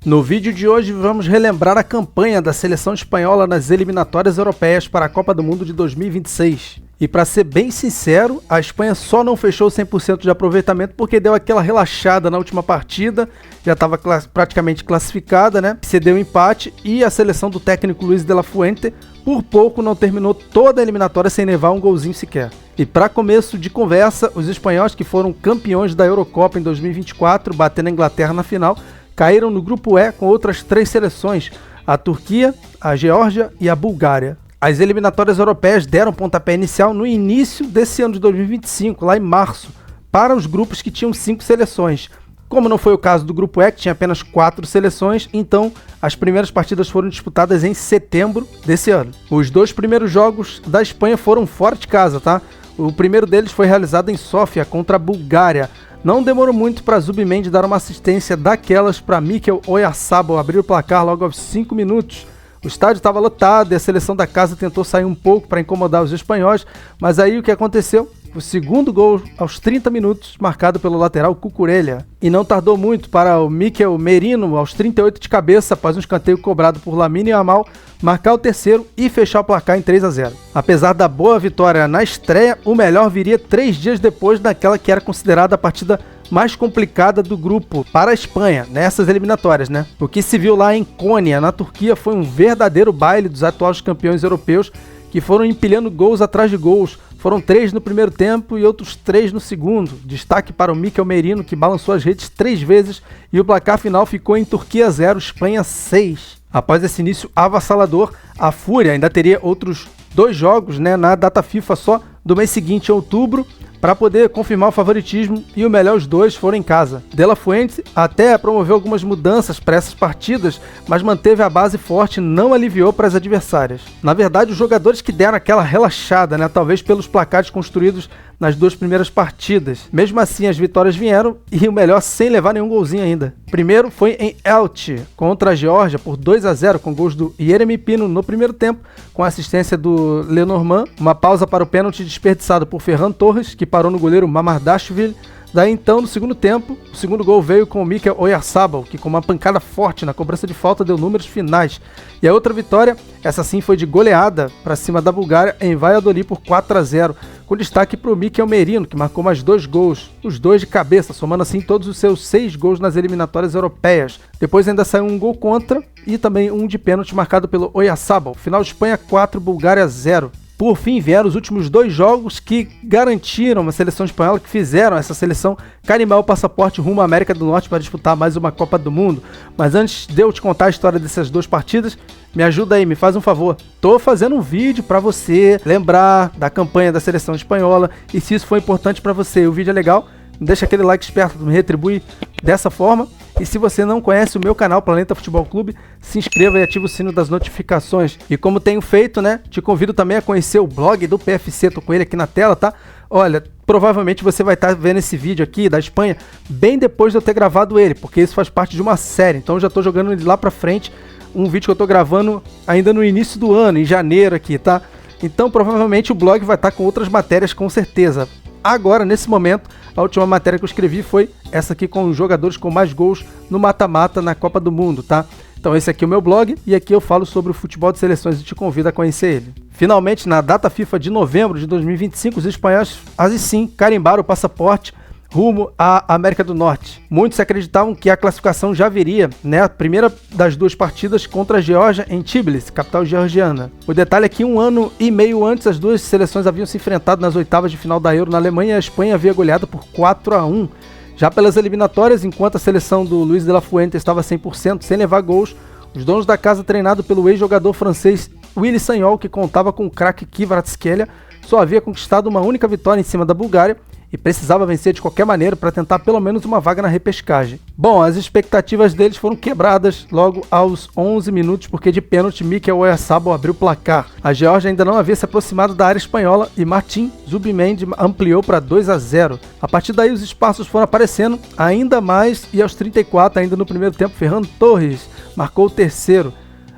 No vídeo de hoje vamos relembrar a campanha da seleção espanhola nas eliminatórias europeias para a Copa do Mundo de 2026. E para ser bem sincero, a Espanha só não fechou 100% de aproveitamento porque deu aquela relaxada na última partida, já estava praticamente classificada, né? Cedeu empate e a seleção do técnico Luis de la Fuente por pouco não terminou toda a eliminatória sem levar um golzinho sequer. E para começo de conversa, os espanhóis que foram campeões da Eurocopa em 2024, batendo a Inglaterra na final, caíram no grupo E com outras 3 seleções, a Turquia, a Geórgia e a Bulgária. As eliminatórias europeias deram pontapé inicial no início desse ano de 2025, lá em março, para os grupos que tinham 5 seleções. Como não foi o caso do grupo E, que tinha apenas 4 seleções, então as primeiras partidas foram disputadas em setembro desse ano. Os 2 primeiros jogos da Espanha foram fora de casa, tá? O primeiro deles foi realizado em Sófia contra a Bulgária. Não demorou muito para Zubimendi dar uma assistência daquelas para Mikel Oyarzabal abrir o placar logo aos 5 minutos. O estádio estava lotado e a seleção da casa tentou sair um pouco para incomodar os espanhóis, mas aí o que aconteceu? O segundo gol aos 30 minutos, marcado pelo lateral Cucurella. E não tardou muito para o Mikel Merino, aos 38 de cabeça, após um escanteio cobrado por Lamine Yamal, marcar o terceiro e fechar o placar em 3-0. Apesar da boa vitória na estreia, o melhor viria 3 dias depois daquela que era considerada a partida mais complicada do grupo para a Espanha, nessas eliminatórias, né? O que se viu lá em Konya, na Turquia, foi um verdadeiro baile dos atuais campeões europeus que foram empilhando gols atrás de gols. Foram 3 no primeiro tempo e outros 3 no segundo. Destaque para o Mikel Merino, que balançou as redes 3 vezes e o placar final ficou em Turquia 0, Espanha 6. Após esse início avassalador, a Fúria ainda teria outros 2 jogos, né, na data FIFA só do mês seguinte, em outubro, para poder confirmar o favoritismo, e o melhor, os 2 foram em casa. De la Fuente até promoveu algumas mudanças para essas partidas, mas manteve a base forte e não aliviou para as adversárias. Na verdade, os jogadores que deram aquela relaxada, né, talvez pelos placares construídos nas 2 primeiras partidas. Mesmo assim, as vitórias vieram, e o melhor, sem levar nenhum golzinho ainda. Primeiro foi em Elche, contra a Geórgia, por 2-0, com gols do Yeremy Pino no primeiro tempo, com a assistência do Lenormand, uma pausa para o pênalti desperdiçado por Ferran Torres, que parou no goleiro Mamardashvili. Daí então, no segundo tempo, o segundo gol veio com o Mikel Oyarzabal, que com uma pancada forte na cobrança de falta deu números finais. E a outra vitória, essa sim foi de goleada para cima da Bulgária em Valladolid por 4-0, com destaque para o Mikel Merino, que marcou mais 2 gols, os 2 de cabeça, somando assim todos os seus 6 gols nas eliminatórias europeias. Depois ainda saiu um gol contra e também um de pênalti marcado pelo Oyarzabal. Final, Espanha 4, Bulgária 0. Por fim, vieram os últimos 2 jogos que garantiram uma seleção espanhola, que fizeram essa seleção carimbar o passaporte rumo à América do Norte para disputar mais uma Copa do Mundo. Mas antes de eu te contar a história dessas 2 partidas, me ajuda aí, me faz um favor. Tô fazendo um vídeo para você lembrar da campanha da seleção espanhola, e se isso for importante para você, o vídeo é legal, deixa aquele like esperto, me retribui dessa forma. E se você não conhece o meu canal Planeta Futebol Clube, se inscreva e ative o sino das notificações. E como tenho feito, né, te convido também a conhecer o blog do PFC, tô com ele aqui na tela, tá? Olha, provavelmente você vai estar vendo esse vídeo aqui da Espanha bem depois de eu ter gravado ele, porque isso faz parte de uma série, então eu já tô jogando ele lá pra frente, um vídeo que eu tô gravando ainda no início do ano, em janeiro aqui, tá? Então provavelmente o blog vai estar com outras matérias, com certeza. Agora, nesse momento, a última matéria que eu escrevi foi essa aqui, com os jogadores com mais gols no mata-mata na Copa do Mundo, tá? Então esse aqui é o meu blog, e aqui eu falo sobre o futebol de seleções e te convido a conhecer ele. Finalmente, na data FIFA de novembro de 2025, os espanhóis, assim sim, carimbaram o passaporte rumo à América do Norte. Muitos acreditavam que a classificação já viria, né? A primeira das 2 partidas contra a Geórgia em Tbilisi, capital georgiana. O detalhe é que 1 ano e meio antes, as 2 seleções haviam se enfrentado nas oitavas de final da Euro na Alemanha, e a Espanha havia goleado por 4-1. Já pelas eliminatórias, enquanto a seleção do Luis de la Fuente estava 100%, sem levar gols, os donos da casa, treinado pelo ex-jogador francês Willy Sagnol, que contava com o craque Kvaratskhelia, só havia conquistado uma única vitória em cima da Bulgária, e precisava vencer de qualquer maneira para tentar pelo menos uma vaga na repescagem. Bom, as expectativas deles foram quebradas logo aos 11 minutos, porque de pênalti Mikel Oyarzabal abriu o placar. A Geórgia ainda não havia se aproximado da área espanhola e Martin Zubimendi ampliou para 2-0. A partir daí os espaços foram aparecendo ainda mais, e aos 34, ainda no primeiro tempo, Ferran Torres marcou o terceiro.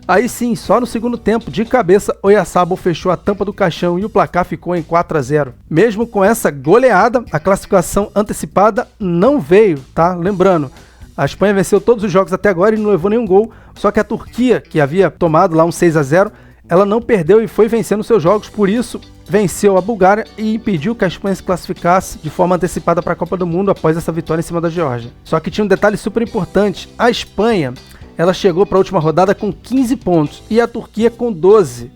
Aí sim, só no segundo tempo, de cabeça, Oyarzabal fechou a tampa do caixão e o placar ficou em 4-0. Mesmo com essa goleada, a classificação antecipada não veio, tá? Lembrando, A Espanha venceu todos os jogos até agora e não levou nenhum gol, só que a Turquia, que havia tomado lá um 6-0, ela não perdeu e foi vencendo seus jogos, por isso venceu a Bulgária e impediu que a Espanha se classificasse de forma antecipada para a Copa do Mundo após essa vitória em cima da Geórgia. Só que tinha um detalhe super importante, a Espanha ela chegou para a última rodada com 15 pontos e a Turquia com 12.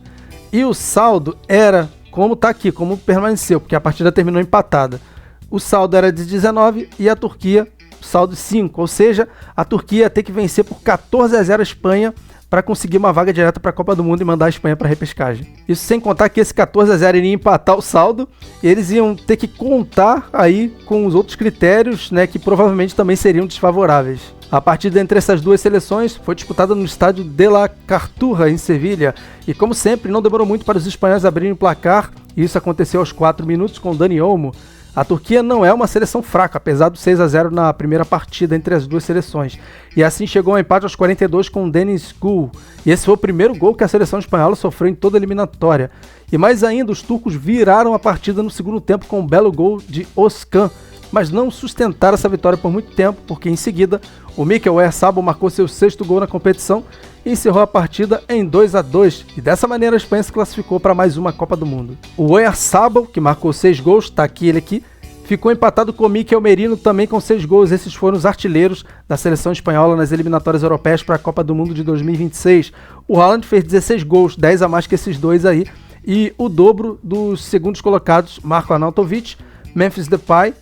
E o saldo era, como está aqui, como permaneceu, porque a partida terminou empatada. O saldo era de 19 e a Turquia saldo de 5, ou seja, a Turquia ia ter que vencer por 14-0 a Espanha para conseguir uma vaga direta para a Copa do Mundo e mandar a Espanha para a repescagem. Isso sem contar que esse 14-0 iria empatar o saldo e eles iam ter que contar aí com os outros critérios, né, que provavelmente também seriam desfavoráveis. A partida entre essas duas seleções foi disputada no estádio de la Cartuja, em Sevilha, e como sempre, não demorou muito para os espanhóis abrirem o placar, e isso aconteceu aos 4 minutos com Dani Olmo. A Turquia não é uma seleção fraca, apesar do 6-0 na primeira partida entre as duas seleções. E assim chegou ao empate aos 42 com Deniz Gül. E esse foi o primeiro gol que a seleção espanhola sofreu em toda a eliminatória. E mais ainda, os turcos viraram a partida no segundo tempo com um belo gol de Özkan, mas não sustentaram essa vitória por muito tempo, porque em seguida o Mikel Oyarzabal marcou seu 6º gol na competição e encerrou a partida em 2-2, e dessa maneira a Espanha se classificou para mais uma Copa do Mundo. O Oyarzabal, que marcou 6 gols, está aqui ele aqui, ficou empatado com o Mikel Merino também com 6 gols, esses foram os artilheiros da seleção espanhola nas eliminatórias europeias para a Copa do Mundo de 2026. O Haaland fez 16 gols, 10 a mais que esses dois aí, e o dobro dos segundos colocados, Marko Arnautovic, Memphis Depay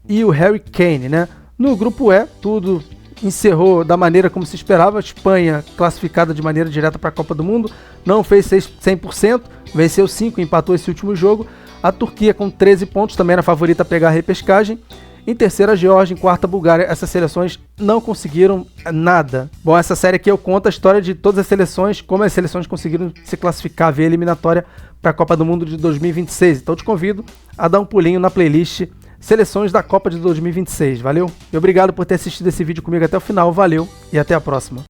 e o Harry Kane, né? No grupo E, tudo encerrou da maneira como se esperava. A Espanha classificada de maneira direta para a Copa do Mundo, não fez 100%, venceu 5 e empatou esse último jogo. A Turquia com 13 pontos, também era a favorita a pegar a repescagem. Em terceira, a Geórgia, em quarta, a Bulgária. Essas seleções não conseguiram nada. Bom, essa série aqui eu conto a história de todas as seleções, como as seleções conseguiram se classificar via eliminatória para a Copa do Mundo de 2026. Então eu te convido a dar um pulinho na playlist Seleções da Copa de 2026, valeu? E obrigado por ter assistido esse vídeo comigo até o final, valeu e até a próxima.